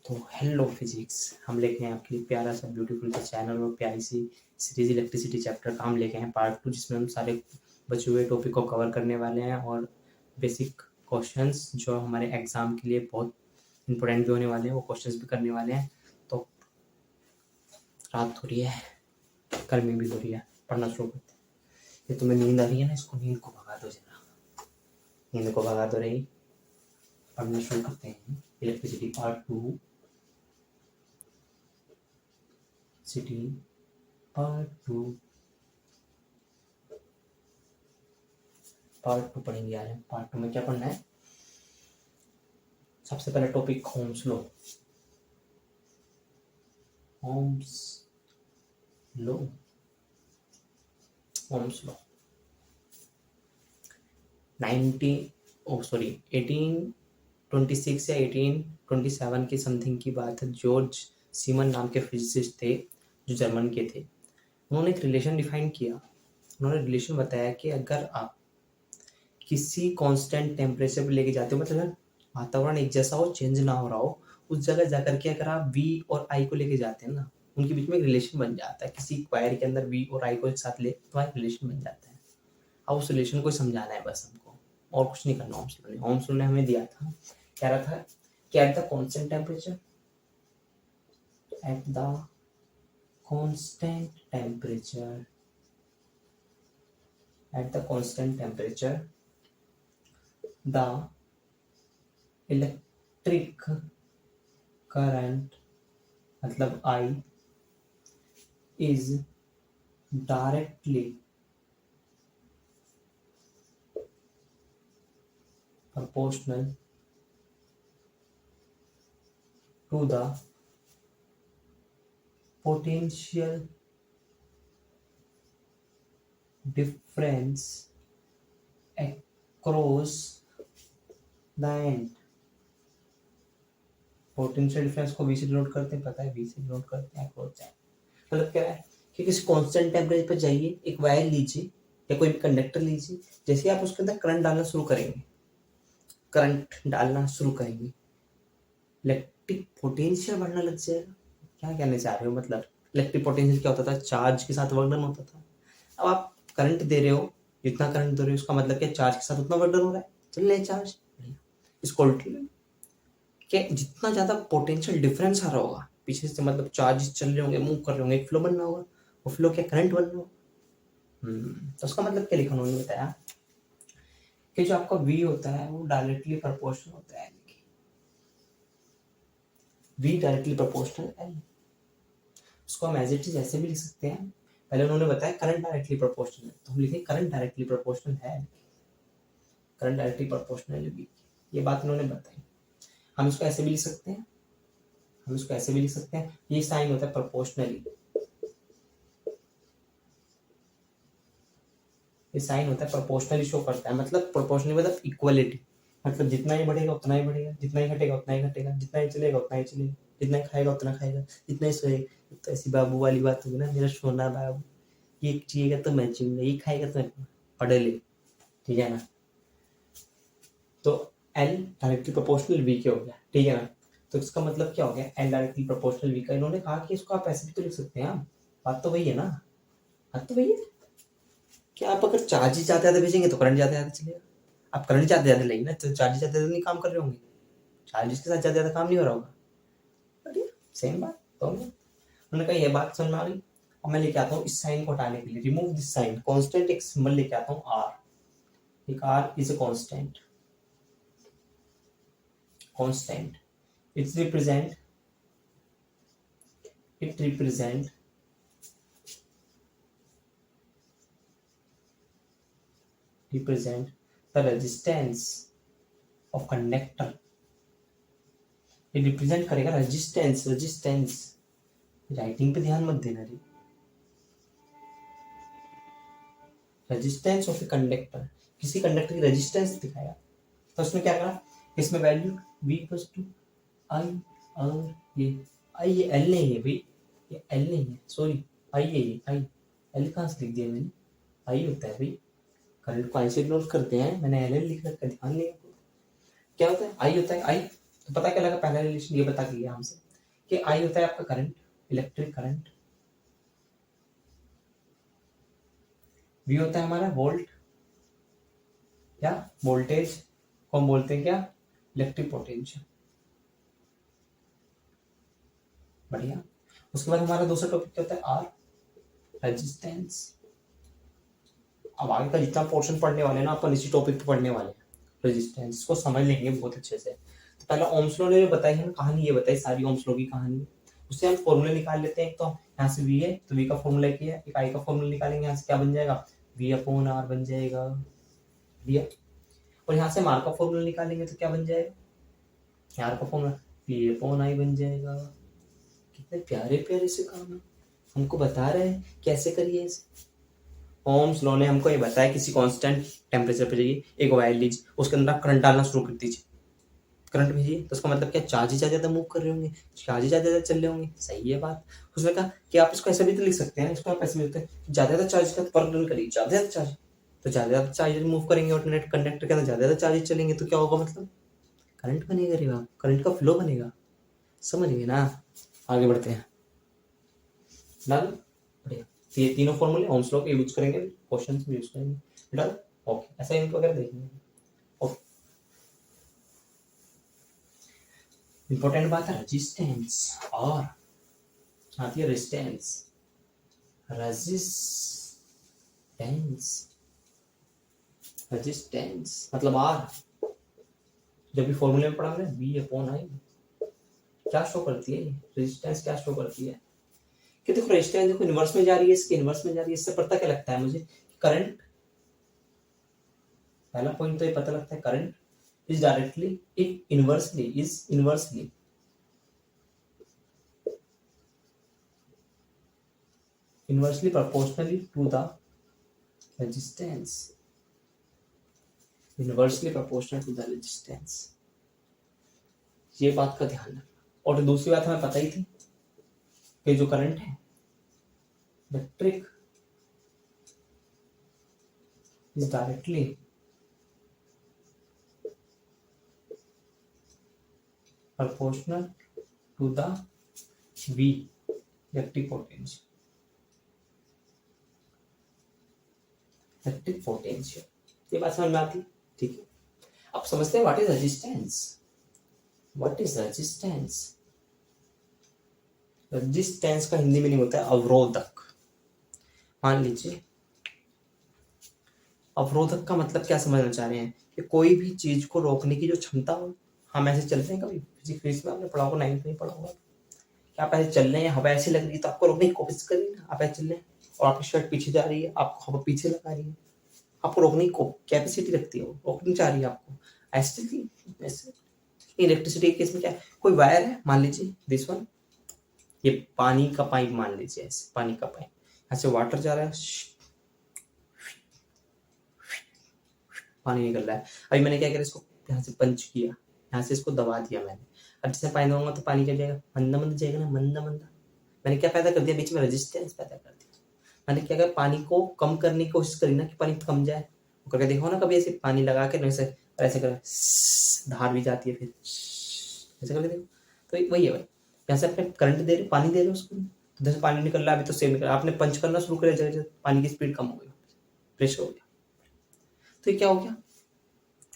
तो hello physics, हम लेके हैं आपके लिए प्यारा सा ब्यूटीफुल सा चैनल और प्यारी सी सीरीज इलेक्ट्रिसिटी चैप्टर का हम लेके हैं पार्ट 2, जिसमें हम सारे बचे हुए टॉपिक को कवर करने वाले हैं और बेसिक क्वेश्चंस जो हमारे एग्जाम के लिए बहुत इंपॉर्टेंट भी होने वाले हैं वो क्वेश्चंस भी करने वाले हैं। तो रात हो रही है, गर्मी भी हो रही है, पढ़ना शुरू करते हैं। ये तुम्हें नींद आ रही है ना, इसको नींद को भगा दो जरा, नींद को भगा दो रही। पढ़ना शुरू करते हैं electricity part 2 city part two पढ़ेंगे यार। पार्ट 2 में क्या पढ़ना है? सबसे पहले topic Ohm's law. Ohm's law 1826 या 1827 की समथिंग की बात है। जॉर्ज सीमन नाम के फिजिसिस्ट थे जो जर्मन के थे। उन्होंने एक रिलेशन डिफाइन किया। उन्होंने रिलेशन बताया कि अगर आप किसी कांस्टेंट टेम्परेचर पे लेके जाते हो, मतलब वातावरण एक जैसा हो, चेंज ना हो रहा हो, उस जगह जाकर के अगर आप V और I को लेके जाते हैं ना, उनके बीच में एक रिलेशन बन जाता है। किसी वायर के अंदर V और I को एक साथ ले तो एक रिलेशन बन जाता है। अब उस रिलेशन को समझाना है बस हमको, और कुछ नहीं करना। ओम्स लॉ ने हमें दिया था, कह रहा था कि at the constant temperature the electric current मतलब I is directly proportional to the potential difference across the end। Potential difference को V से डिनोट करते हैं, पता है, V से डिनोट करते हैं अक्रॉस द। मतलब क्या है कि किसी कांस्टेंट टेम्परेचर पर जाइए, एक वायर लीजिए या कोई भी कंडक्टर लीजिए, जैसे आप उसके अंदर करंट डालना शुरू करेंगे, इलेक्ट्रिक पोटेंशियल बढ़ना लग जाएगा। क्या कहने चाह रहे हो? मतलब इलेक्ट्रिक पोटेंशियल क्या होता था? चार्ज के साथ वर्क डन होता था। अब आप करंट दे रहे हो, जितना करंट दे रहे हो उसका मतलब क्या, चार्ज के साथ उतना वर्क डन हो रहा है, चल रहा है चार्ज। इसको उल्टी कि जितना ज्यादा पोटेंशियल डिफरेंस आ रहा होगा पीछे से, मतलब चार्ज चल रहे होंगे, मूव कर रहे होंगे, एक फ्लो बनना होगा, वो फ्लो क्या, करंट बनना होगा। तो उसका मतलब क्या लिखा उन्होंने बताया कि जो आपका V होता है वो डायरेक्टली प्रोपोर्शनल होता है, V डायरेक्टली प्रोपोर्शनल L। उसको हम एज इट इज ऐसे भी लिख सकते हैं। पहले उन्होंने बताया करंट डायरेक्टली प्रोपोर्शनल है, तो हम लिखें करंट डायरेक्टली प्रोपोर्शनल है, करंट डायरेक्टली प्रोपोर्शनल है V। ये बात उन्होंने बताई। हम इसको ऐसे भी लिख सकते हैं, ये साइन होता है प्रोपोर्शनली, ये साइन होता है प्रोपोर्शनली शो करता है। मतलब प्रोपोर्शनली मतलब इक्वलिटी, मतलब जितना ही बढ़ेगा उतना ही बढ़ेगा, जितना ही घटेगा उतना ही घटेगा, जितना ही चलेगा उतना ही चलेगा, जितना ही खाएगा उतना खाएगा, जितना ही सोएगा। तो ऐसी बाबू वाली बात होगी ना, मेरा सोना बाबू, ये चाहिएगा तो मैं चूंगा, ये खाएगा तो मैं पढ़े ले, ठीक है ना। तो L डायरेक्टली प्रोपोर्शनल V के हो गया, ठीक है ना। तो इसका मतलब क्या हो गया, L डायरेक्टली प्रोपोर्शनल V का। इन्होंने कहा कि इसको आप ऐसे भी तो लिख सकते हैं। बात तो वही है ना, बात तो वही है कि आप अगर चार्ज ही ज्यादा ज्यादा भेजेंगे तो करंट ज्यादा ज्यादा चलेगा। आप करंट ज्यादा ज्यादा लेंगे ना, तो चार्ज ज्यादा ज्यादा नहीं काम कर रहे होंगे, चार्जेस के साथ ज्यादा ज्यादा काम नहीं हो रहा होगा। बढ़िया, सेम बात। तो उन्होंने कहा ये बात समझ में आ गई। और मैं लेके आता हूँ इस साइन को हटाने के लिए, रिमूव दिस साइन, कांस्टेंट एक सिंबल लेके आता हूँ R। एक R is a constant, it represent the resistance of conductor। ये रिप्रेजेंट करेगा रेजिस्टेंस। राइटिंग पे ध्यान मत देना रे। रेजिस्टेंस ऑफ ए कंडक्टर, किसी कंडक्टर की रेजिस्टेंस दिखाया। तो उसने क्या कहा, इसमें value V equals to I, और ये I, ये L नहीं है भाई, ये L नहीं है, सॉरी I है, ये I, L कहाँ से लिख दिया मैंने, I होता है भाई। करंट को I से डिनोट करते हैं, मैंने L लिख रखा है, ध्यान नहीं। क्या होता है, I होता है, I तो पता क्या लगा, पहला रिलेशन ये बता दिया हमसे कि आई होता है आपका करंट, इलेक्ट्रिक करंट, वी होता है हमारा वोल्ट या वोल्टेज को हम बोलते हैं क्या, इलेक्ट्रिक पोटेंशियल। बढ़िया। उसके बाद हमारा दूसरा टॉपिक क्या होता है, आर, रेजिस्टेंस। अब आगे का जितना पोर्शन पढ़ने वाले हैं ना अपन इसी टॉपिक पे पढ़ने वाले हैं, रेजिस्टेंस को समझ लेंगे बहुत अच्छे से। तो पहला ओम्स लॉ ने बताई है कहानी, ये बताई सारी ओम्स लॉ की कहानी। उससे हम फॉर्मूले निकाल लेते हैं। एक तो यहाँ से वी है तो वी का फॉर्मूला क्या है, एक आई का फॉर्मूला निकालेंगे, यहाँ से क्या बन जाएगा, वी अपॉन आर बन जाएगा, बढ़िया। और यहाँ से हम आर का फॉर्मूला निकालेंगे तो क्या बन जाएगा, आर का फॉर्मूला वी अपॉन आई बन जाएगा। कितने प्यारे प्यारे से काम है, हमको बता रहे हैं कैसे करिए इसे। ओम्स लॉ ने हमको ये बताया किसी कांस्टेंट टेम्परेचर पे जाइए, एक वायर लीजिए, उसके अंदर करंट डालना शुरू कर दीजिए, करंट भेजिए, तो उसका मतलब क्या, चार्ज ही ज्यादा मूव कर रहे होंगे, चार्ज ही ज्यादा चल रहे होंगे, सही है बात। उसने कहा कि आप इसको ऐसा भी तो लिख सकते हैं, इसको आप ऐसे भी लिखते हैं, ज्यादा चार्ज का वर्क डन करिए, ज्यादा चार्ज, तो ज्यादा चार्ज मूव करेंगे और नेट कंडक्टर के अंदर ज्यादा चार्ज चलेंगे तो क्या होगा, मतलब करंट बनेगा रे बाप, करंट का फ्लो बनेगा, समझ गए ना। आगे बढ़ते हैं, डाल, बढ़िया। तो ये तीनों फॉर्मूले ओम्स लॉ के यूज करेंगे, क्वेश्चंस में यूज करेंगे, डाल, ओके। असाइनमेंट वगैरह देखेंगे, ओके। इंपॉर्टेंट बात है रेजिस्टेंस, और आती है रेजिस्टेंस, रेजिस्टेंस, रेजिस्टेंस मतलब आर। जब भी फॉर्मूले में पढ़ा हमने वी अपॉन आई, क्या शो करती है रेजिस्टेंस, क्या शो करती है कि देखो रेजिस्टेंस देखो इनवर्स में जा रही है, इसके इनवर्स में जा रही है। इससे पता क्या लगता है मुझे, करंट, पहला पॉइंट तो ये पता लगता है current is directly inversely proportionally to the resistance, inversely proportional to the resistance। ये बात का ध्यान रखना। और दूसरी बात हमें पता ही थी कि जो करंट है electric is directly proportional to the V, electric potential, electric potential. ये बात समझ में आती, ठीक है। अब समझते हैं what is resistance, what is resistance. Resistance का हिंदी मीनिंग होता है अवरोधक। मान लीजिए अवरोधक का मतलब क्या समझना चाह रहे हैं कि कोई भी चीज को रोकने की जो क्षमता हो। हम ऐसे चल रहे हैं, कभी फिजिक्स में आपने पढ़ा होगा, 9th में पढ़ा होगा, कि आप ऐसे चल रहे हैं, हवा ऐसी लग रही है तो आपको रोकने की कोशिश करिए ना, आप ऐसे चल रहे हैं और आपकी शर्ट पीछे जा रही है, आपको हवा पीछे लगा रही है, आपको रोकने की कैपेसिटी रखती है, वो रोकनी चाह रही है आपको, ऐसे। इलेक्ट्रिसिटी के केस में क्या है, कोई वायर है, मान लीजिए दिस वन, ये पानी का पाइप मान लीजिए, ऐसे पानी का पाइप, यहाँ से वाटर जा रहा है, पानी निकल रहा है। अभी मैंने क्या किया, इसको यहाँ से पंच किया, यहाँ से इसको दबा दिया मैंने, अब जैसे पानी दूंगा तो पानी क्या जाएगा, मंदा मंदा जाएगा ना, मंदा मंदा। मैंने क्या पैदा कर दिया, बीच में रेजिस्टेंस पैदा कर दिया। मैंने क्या किया, पानी को कम करने की कोशिश करी ना कि पानी कम जाए, करके देखो ना कभी, ऐसे पानी लगा के ऐसे ऐसे कर, धार भी जाती है, फिर ऐसे करके देखो, तो वही है भाई। यहाँ से अपने करंट दे रहे, पानी दे रहे उसको, तो जैसे पानी निकल रहा है, अभी तो सेम निकल रहा है, आपने पंच करना शुरू कर दिया, पानी की स्पीड कम हो गई, प्रेशर हो गया, तो ये क्या हो गया,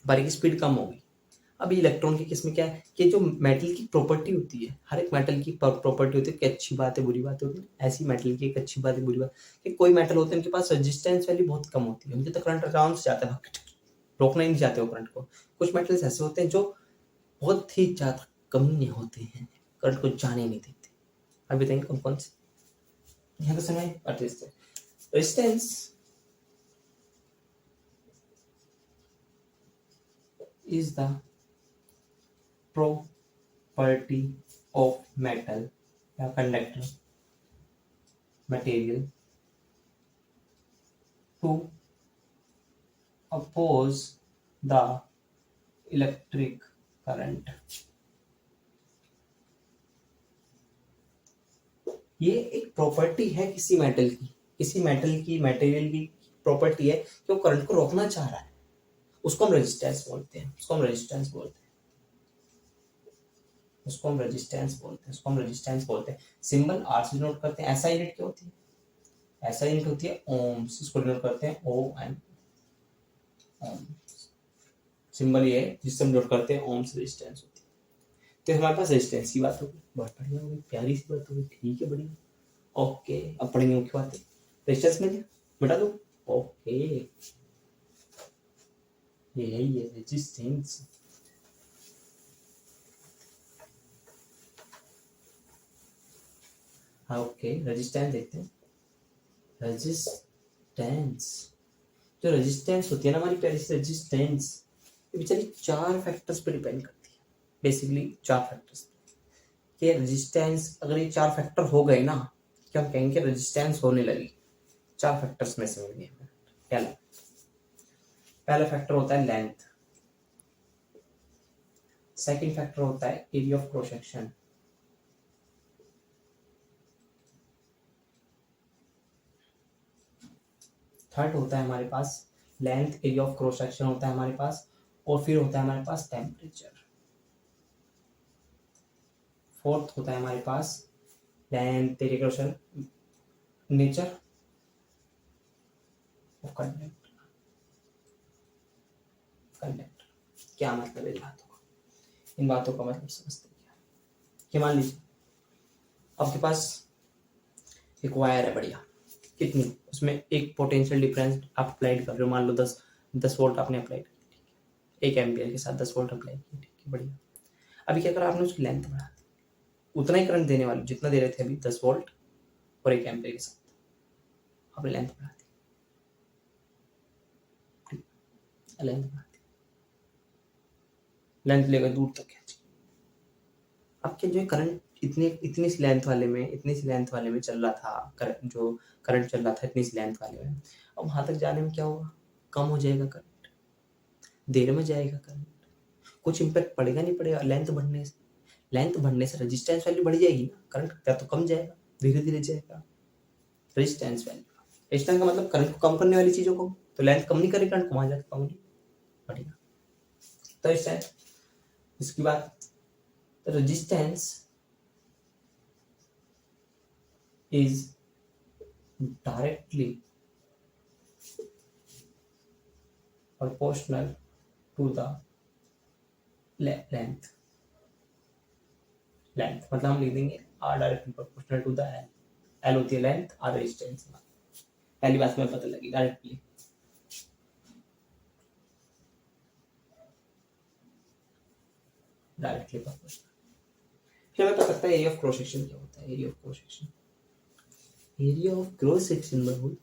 पानी की स्पीड कम हो गई। अब इलेक्ट्रॉन के केस में क्या है कि जो मेटल की प्रॉपर्टी होती है, हर एक मेटल की प्रॉपर्टी होती है कि अच्छी बात है बुरी बात होती है, ऐसी मेटल की एक अच्छी बात है बुरी बात कि कोई मेटल होते हैं उनके पास रेजिस्टेंस वैल्यू बहुत कम होती है, उनके तो करंट आराम से जाता है, रोकना ही नहीं चाहते वो करंट को। कुछ मेटल्स ऐसे होते हैं जो बहुत ही ज्यादा कम होते हैं, करंट को जाने नहीं देते। अब बताएंगे कौन कौन से, यहाँ तो समय resistance is the property of metal या conductor material to oppose the electric current। ये एक प्रॉपर्टी है किसी मेटल की, किसी मेटल की, मटेरियल की प्रॉपर्टी है कि वो करंट को रोकना चाह रहा है, उसको हम रेजिस्टेंस बोलते हैं, उसको हम रेजिस्टेंस बोलते हैं। उसको हम रेजिस्टेंस बोलते हैं। सिंबल आर से डिनोट करते हैं। एसआई यूनिट क्या होती है? एसआई यूनिट होती है ओम्स, इसको डिनोट करते हैं ओ एन, ओम। सिंबल ये है जिससे हम डिनोट करते हैं ओम्स रेजिस्टेंस होती है। तो हमारे पास रेजिस्टेंस की बात होगी, बहुत बढ़िया होगी, प्यारी सी बात होगी, ठीक है बढ़िया। ओके, अब पढ़ेंगे मुख्य बातें। रेजिस्टेंस में बता दो। ओके, ये है ये रेजिस्टेंस। हाँ ओके, रेजिस्टेंस देखते हैं। रेजिस्टेंस, जो रेजिस्टेंस होती है ना हमारी प्यारी सी रेजिस्टेंस, ये बेचारी 4 फैक्टर्स पे डिपेंड करती है। Basically 4 factors. कि रेजिस्टेंस अगर ये 4 फैक्टर हो गए ना, क्या हम कहेंगे रेजिस्टेंस होने लगी। 4 फैक्टर्स में से मिल गए। पहला फैक्टर होता है लेंथ। सेकंड फैक्टर होता है area of cross section. Third होता है हमारे पास length, area of cross section होता है हमारे पास, और फिर होता है हमारे पास टेम्परेचर। फोर्थ होता है हमारे पास length, area cross section, nature of conductor. क्या मतलब है इन बातों का? इन बातों का मतलब समझते हैं कि मान लीजिए आपके पास एक वायर है बढ़िया, कितनी, उसमें एक पोटेंशियल डिफरेंस आप अप्लाइड कर रहे हो, मान लो 10 वोल्ट आपने अप्लाई किया, 1 एम्पियर के साथ 10 वोल्ट अप्लाई किया, ठीक है बढ़िया। अभी क्या करा आपने, उसकी लेंथ बढ़ा दी, उतना ही करंट देने वाले जितना दे रहे थे अभी 10 वोल्ट और 1 एम्पियर के साथ आपने लेंथ बढ़ा दी, लेंथ बढ़ा दी, लेंथ लेकर दूर तक खींची। अब क्या जो करंट इतनी सी लेंथ वाले में चल रहा था, जो करंट चल रहा था इतनी सी लेंथ वाले में, अब वहां तक जाने में क्या होगा, कम हो जाएगा करंट, देर में जाएगा करंट, कुछ इम्पैक्ट पड़ेगा नहीं पड़ेगा लेंथ बढ़ने से रेजिस्टेंस वैल्यू बढ़ जाएगी ना, करंट क्या तो कम जाएगा, धीरे धीरे जाएगा। रेजिस्टेंस वैल्यू, रेजिस्टेंस का मतलब करंट को कम करने वाली चीजों को, तो लेंथ कम नहीं करेगी, करंट को वहां जाकर कम नहीं बढ़ेगा। तो इसकी बात, resistance is directly proportional to the length। मतलब हम लिख देंगे R directly proportional to the L। L होती है लेंथ, R रेजिस्टेंस। पहली बात हमें पता लगी, डायरेक्टली प्रोपोर्शनल। फिर हमें पता लगता है एरिया ऑफ क्रॉस सेक्शन क्या होता है। Area of cross section, area of cross section बहुत,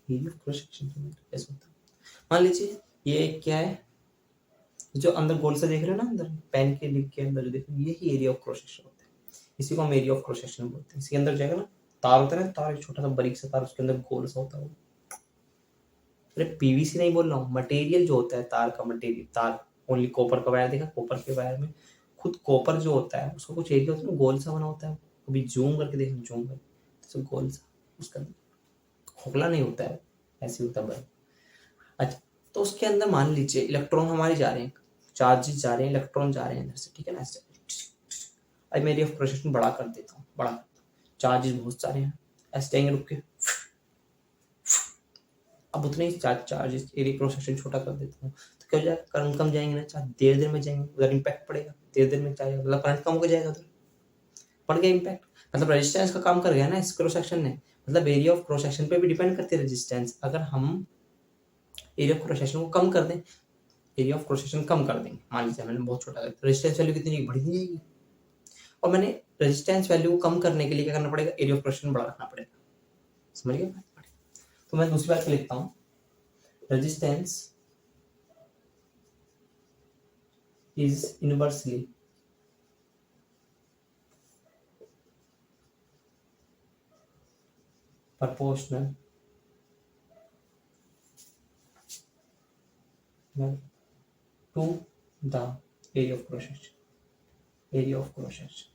एरिया ऑफ क्रॉस सेक्शन कैसे होता है? मान लीजिए ये क्या है, जो अंदर गोल से देख रहे हो ना, अंदर पेन के लिप के अंदर जो देख रहे हो, यही एरिया ऑफ क्रॉस सेक्शन होता है। इसी को हम एरिया ऑफ क्रॉस सेक्शन बोलते हैं। इसके अंदर जाएगा ना, तार होता है ना, तार एक छोटा सा बारीक सा तार, उसके अंदर गोल सा होता है। अरे पीवीसी नहीं बोल रहा हूँ, मटेरियल जो होता है तार का, मटेरियल तार, ओनली कॉपर का वायर देखा, कॉपर के वायर में खुद कॉपर जो होता है उसका कुछ एरिया होता है ना, गोल सा बना होता है। अभी जूम करके देखो, जूम करके तो गोल सा, उसका खोखला नहीं होता है, ऐसे होता है बर्फ। अच्छा, तो उसके अंदर मान लीजिए इलेक्ट्रॉन हमारे जा रहे हैं, चार्जेस जा रहे हैं, इलेक्ट्रॉन जा रहे हैं अंदर से, ठीक है ना। अब मैं एरिया ऑफ क्रॉस सेक्शन बड़ा कर देता हूँ, बड़ा चार्जेस बहुत सारे हैं, ऐसे जाएंगे रुक के, अब उतने ही चार्जेस एरिया क्रॉस सेक्शन छोटा कर देता हूँ, तो क्या हो जाएगा, करंट कम जाएंगे ना, चार्ज देर देर में जाएंगे, उधर इम्पैक्ट पड़ेगा, देर देर में चार्ज मतलब करंट कम हो जाएगा, उधर पड़ गया इम्पैक्ट, मतलब रेजिस्टेंस का काम कर गया ना इस क्रॉस सेक्शन ने। मतलब एरिया ऑफ क्रॉस सेक्शन पे भी डिपेंड करती है रेजिस्टेंस। अगर हम एरिया ऑफ क्रॉस सेक्शन को कम कर दें, एरिया ऑफ क्रॉस सेक्शन कम कर देंगे, मान लीजिए मैंने बहुत छोटा कर दिया, रेजिस्टेंस वैल्यू कितनी बढ़ जाएगी, और मैंने रेजिस्टेंस वैल्यू को कम करने के लिए क्या करना पड़ेगा, एरिया ऑफ क्रॉस सेक्शन बड़ा रखना पड़ेगा। समझ गए? तो मैं दूसरी बात लिखता हूँ, resistance is inversely proportional to the area of cross section, area of cross section,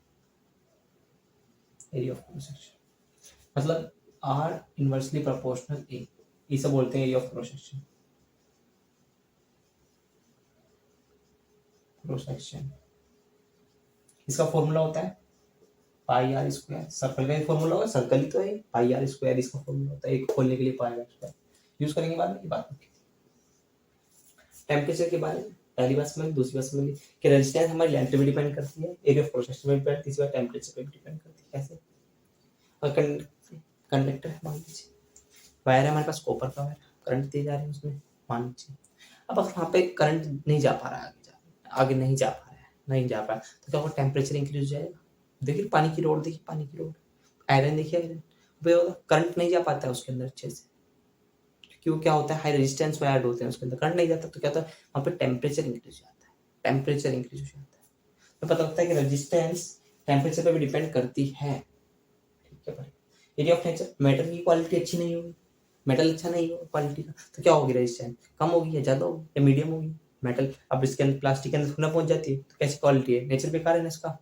area of cross section मतलब R inversely proportional A, इसे बोलते हैं area of cross section. Cross section इसका फॉर्मूला होता है पाई आर स्क्वायर, सर्कल का ही formula होगा, circle ही तो है, पाई आर स्क्वायर इसका फॉर्मूला होता है, एक खोलने के लिए पाई आर स्क्वायर यूज करेंगे बाद में। ये बात टेम्परेचर के बारे में पहली बात समझ, दूसरी बात समझ कि रेजिस्टेंस हमारी लेंथ पे भी डिपेंड करती है, एरिया ऑफ क्रॉस सेक्शन पे डिपेंड, तीसरी बात टेम्परेचर पे भी डिपेंड करती है। कैसे? और कंडक्टर है मान लीजिए, वायर है हमारे पास कॉपर का वायर, करंट दी जा रही है उसमें मान लीजिए। अब अगर वहाँ पे करंट नहीं जा पा रहा है, आगे नहीं जा पा रहा है, नहीं जा पा रहा, तो क्या होगा? टेम्परेचर इंक्रीज हो जाएगा। देखिए पानी की रोड, देखिए पानी की रोड, आयरन देखिए, आयरन वे होगा, करंट नहीं जा पाता है उसके अंदर अच्छे से, क्यों? क्या होता है? हाई रेजिस्टेंस वायर होते हैं उसके अंदर, करंट नहीं जाता, तो क्या होता है? वहाँ पे टेम्परेचर इंक्रीज हो जाता है, टेम्परेचर इंक्रीज हो जाता है। तो पता लगता है कि रेजिस्टेंस टेम्परेचर पे भी डिपेंड करती है। ठीक है भाई। एरिया ऑफ नेचर, मेटल की क्वालिटी अच्छी नहीं होगी, मेटल अच्छा नहीं होगा क्वालिटी का, तो क्या होगी? रेजिस्टेंस कम होगी या ज्यादा होगी या मीडियम होगी? मेटल अब इसके अंदर प्लास्टिक के अंदर थोड़ा पहुंच जाती है, तो कैसी क्वालिटी है? नेचर बेकार है ना इसका,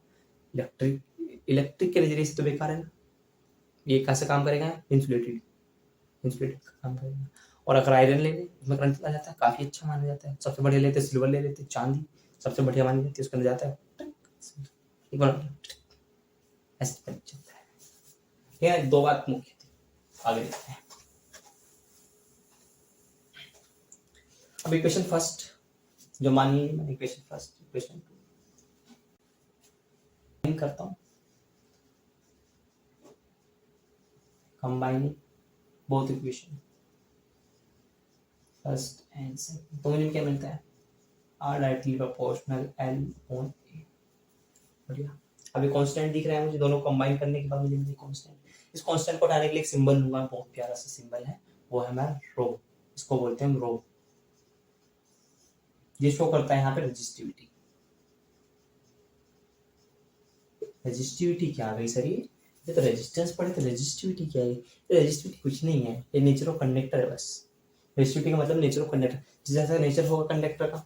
इलेक्ट्रिक के नजरिए से तो बेकार है ना। ये कैसे काम करेगा? इंसुलेटेड, इंसुलेटेड काम करेगा। और अगर आयरन ले लें, उसमें करंट आ जाता है, काफी अच्छा माना जाता है। सबसे बढ़िया लेते हैं सिल्वर, ले लेते हैं चांदी, सबसे बढ़िया मानी जाती है, उसके अंदर जाता है ऐसे चलता है। ठीक है, दो बात मुख्य थी, आगे देखते हैं। अब इक्वेशन फर्स्ट जो मानिए, मैं इक्वेशन फर्स्ट इक्वेशन टू करता हूँ, combining both equation first and second, तो मुझे क्या मिलता है? R directly proportional L on A. बढ़िया। अभी कांस्टेंट दिख रहा है मुझे, दोनों कंबाइन करने के बाद मुझे मिली कांस्टेंट। इस कांस्टेंट को हटाने के लिए एक सिंबल लूंगा, बहुत प्यारा सा सिंबल है, वो है हमारा रो, इसको बोलते हैं हम रो। ये शो करता है यहाँ पे रेजिस्टिविटी। रेजिस्टिविटी क्या आ गई सर? ये तो रेजिस्टेंस पढ़े, तो रेजिस्टिविटी क्या है? रेजिस्टिविटी कुछ नहीं है, ये नेचर ऑफ कंडक्टर है बस। रेजिस्टिविटी का मतलब नेचर ऑफ कंडक्टर, जैसा नेचर होगा कंडक्टर का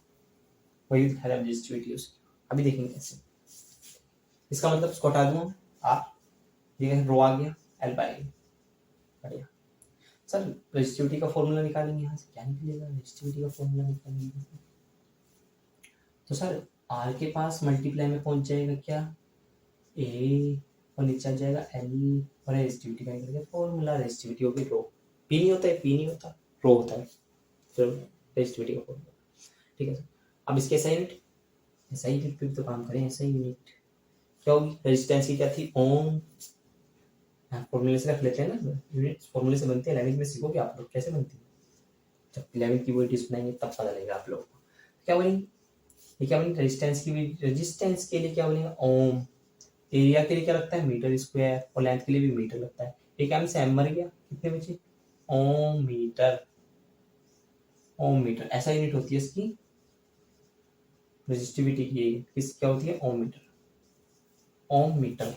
वही दिखाएगा रेजिस्टिविटी उसकी। अभी देखेंगे कैसे। इसका मतलब इसको हटा दूंगा, आर, ये रो आ गया, एल बाई ए। बढ़िया सर, रेजिस्टिविटी का फॉर्मूला निकालेंगे यहाँ से, क्या निकलेगा? रेजिस्टिविटी का फॉर्मूला निकालेंगे तो सर आर के पास मल्टीप्लाई में पहुंच जाएगा क्या? ए, और नीचे आ जाएगा एल, और रेजिस्टिविटी का निकल गया फॉर्मूला। रेजिस्टिविटी होगी रो, पी नहीं होता है, पी नहीं होता, रो होता है, तो रेजिस्टिविटी का फॉर्मूला। ठीक है सर, अब इसके ऐसा यूनिट, ऐसा यूनिट पे तो काम करें, ऐसा यूनिट क्या होगी? रेजिस्टेंस की क्या थी? ओम। फॉर्मूले से रख लेते हैं ना, यूनिट फॉर्मूले से बनते हैं, 11th में सीखोगे आप लोग कैसे बनती है, जब 11th की यूनिट बनाएंगे तब पता लगेगा आप लोगों को। क्या बनेगी? ये क्या बनेगी? रेजिस्टेंस की, रेजिस्टेंस के लिए क्या बनेगा? ओम। एरिया के लिए क्या लगता है? मीटर स्क्वायर, और लेंथ के लिए भी मीटर लगता है। एक एम से एम मर गया, कितने बचे? ओम मीटर, ओम मीटर ऐसा यूनिट होती है इसकी रेजिस्टिविटी की। किस क्या होती है? ओम मीटर, ओम मीटर।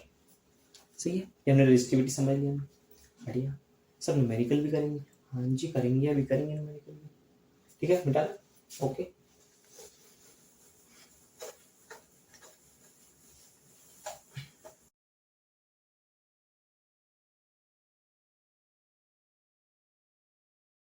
सही है, ये हमने रेजिस्टिविटी समझ लिया। बढ़िया सर, न्यूमेरिकल भी करेंगे? हाँ जी करेंगे, अभी करेंगे न्यूमेरिकल भी। ठीक है बेटा, ओके।